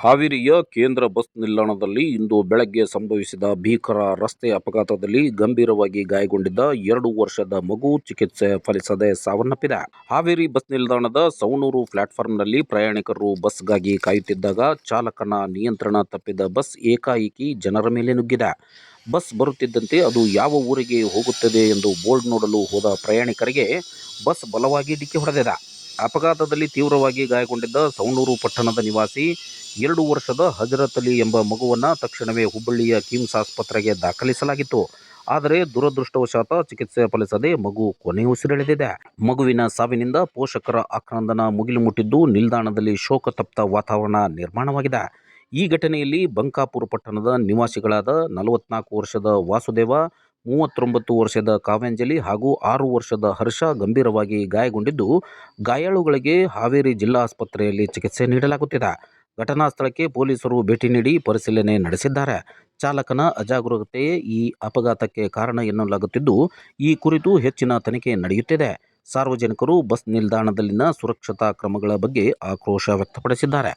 ಹಾವೇರಿಯ ಕೇಂದ್ರ ಬಸ್ ನಿಲ್ದಾಣದಲ್ಲಿ ಇಂದು ಬೆಳಗ್ಗೆ ಸಂಭವಿಸಿದ ಭೀಕರ ರಸ್ತೆ ಅಪಘಾತದಲ್ಲಿ ಗಂಭೀರವಾಗಿ ಗಾಯಗೊಂಡಿದ್ದ 2 ವರ್ಷದ ಮಗು ಚಿಕಿತ್ಸೆ ಫಲಿಸದೆ ಸಾವನ್ನಪ್ಪಿದೆ. ಹಾವೇರಿ ಬಸ್ ನಿಲ್ದಾಣದ ಸವಣೂರು ಪ್ಲಾಟ್ಫಾರ್ಮ್ನಲ್ಲಿ ಪ್ರಯಾಣಿಕರು ಬಸ್ಗಾಗಿ ಕಾಯುತ್ತಿದ್ದಾಗ ಚಾಲಕನ ನಿಯಂತ್ರಣ ತಪ್ಪಿದ ಬಸ್ ಏಕಾಏಕಿ ಜನರ ಮೇಲೆ ನುಗ್ಗಿದೆ. ಬಸ್ ಬರುತ್ತಿದ್ದಂತೆ ಅದು ಯಾವ ಊರಿಗೆ ಹೋಗುತ್ತದೆ ಎಂದು ಬೋರ್ಡ್ ನೋಡಲು ಹೋದ ಪ್ರಯಾಣಿಕರಿಗೆ ಬಸ್ ಬಲವಾಗಿ ಡಿಕ್ಕಿ ಹೊಡೆದಿದೆ. ಅಪಘಾತದಲ್ಲಿ ತೀವ್ರವಾಗಿ ಗಾಯಗೊಂಡಿದ್ದ ಸವಣೂರು ಪಟ್ಟಣದ ನಿವಾಸಿ 2 ವರ್ಷದ ಹಜರತ್ ಅಲಿ ಎಂಬ ಮಗುವನ್ನು ತಕ್ಷಣವೇ ಹುಬ್ಬಳ್ಳಿಯ ಕಿಮ್ಸ್ ಆಸ್ಪತ್ರೆಗೆ ದಾಖಲಿಸಲಾಗಿತ್ತು. ಆದರೆ ದುರದೃಷ್ಟವಶಾತ್ ಚಿಕಿತ್ಸೆ ಫಲಿಸದೆ ಮಗು ಕೊನೆಯುಸಿರೆಳೆದಿದೆ. ಮಗುವಿನ ಸಾವಿನಿಂದ ಪೋಷಕರ ಆಕ್ರಂದನ ಮುಗಿಲು ಮುಟ್ಟಿದ್ದು ನಿಲ್ದಾಣದಲ್ಲಿ ಶೋಕತಪ್ತ ವಾತಾವರಣ ನಿರ್ಮಾಣವಾಗಿದೆ. ಈ ಘಟನೆಯಲ್ಲಿ ಬಂಕಾಪುರ ಪಟ್ಟಣದ ನಿವಾಸಿಗಳಾದ 44 ವರ್ಷದ ವಾಸುದೇವ, 39 ವರ್ಷದ ಕಾವ್ಯಾಂಜಲಿ ಹಾಗೂ 6 ವರ್ಷದ ಹರ್ಷ ಗಂಭೀರವಾಗಿ ಗಾಯಗೊಂಡಿದ್ದು, ಗಾಯಾಳುಗಳಿಗೆ ಹಾವೇರಿ ಜಿಲ್ಲಾ ಆಸ್ಪತ್ರೆಯಲ್ಲಿ ಚಿಕಿತ್ಸೆ ನೀಡಲಾಗುತ್ತಿದೆ. ಘಟನಾ ಸ್ಥಳಕ್ಕೆ ಪೊಲೀಸರು ಭೇಟಿ ನೀಡಿ ಪರಿಶೀಲನೆ ನಡೆಸಿದ್ದಾರೆ. ಚಾಲಕನ ಅಜಾಗರೂಕತೆಯೇ ಈ ಅಪಘಾತಕ್ಕೆ ಕಾರಣ ಎನ್ನಲಾಗುತ್ತಿದ್ದು, ಈ ಕುರಿತು ಹೆಚ್ಚಿನ ತನಿಖೆ ನಡೆಯುತ್ತಿದೆ. ಸಾರ್ವಜನಿಕರು ಬಸ್ ನಿಲ್ದಾಣದಲ್ಲಿನ ಸುರಕ್ಷತಾ ಕ್ರಮಗಳ ಬಗ್ಗೆ ಆಕ್ರೋಶ ವ್ಯಕ್ತಪಡಿಸಿದ್ದಾರೆ.